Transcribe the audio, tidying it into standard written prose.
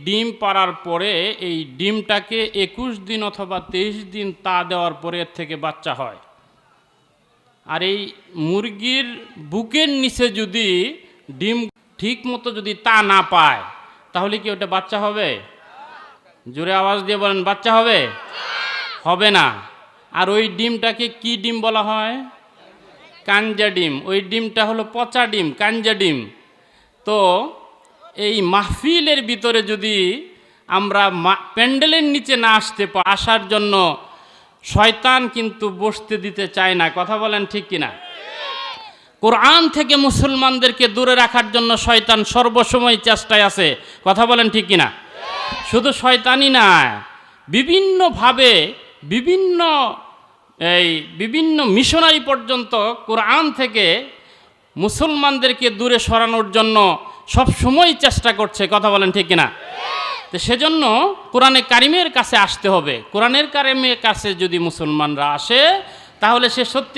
ডিম পাড়ার পরে এই ডিমটাকে 21 দিন অথবা 23 দিন তা দেওয়ার পরে এর থেকে বাচ্চা হয়। আর এই মুরগির বুকের নিচে যদি ডিম ঠিক মতো যদি তা না পায় তাহলে কি ওটা বাচ্চা হবে? জোরে আওয়াজ দিয়ে বলেন, বাচ্চা হবে? হবে না। আর ওই ডিমটাকে কি ডিম বলা হয়? কাঞ্জা ডিম। ওই ডিমটা হলো পচা ডিম, কাঞ্জা ডিম। তো এই মাহফিলের ভিতরে যদি আমরা প্যান্ডেলের নিচে না আসার জন্য শয়তান কিন্তু বসতে দিতে চায় না। কথা বলেন ঠিক কিনা? কোরআন থেকে মুসলমানদেরকে দূরে রাখার জন্য শয়তান সর্বসময় চেষ্টায় আছে। কথা বলেন ঠিক কিনা? শুধু শয়তানই না, বিভিন্নভাবে বিভিন্ন মিশনারি পর্যন্ত কোরআন থেকে মুসলমানদেরকে দূরে সরানোর জন্য সব সময় চেষ্টা করছে। কথা বলেন ঠিক কিনা? তো সেজন্য কোরআনে কারিমের কাছে আসতে হবে। কোরআনের কারিমের কাছে যদি মুসলমানরা আসে তাহলে সে সত্যি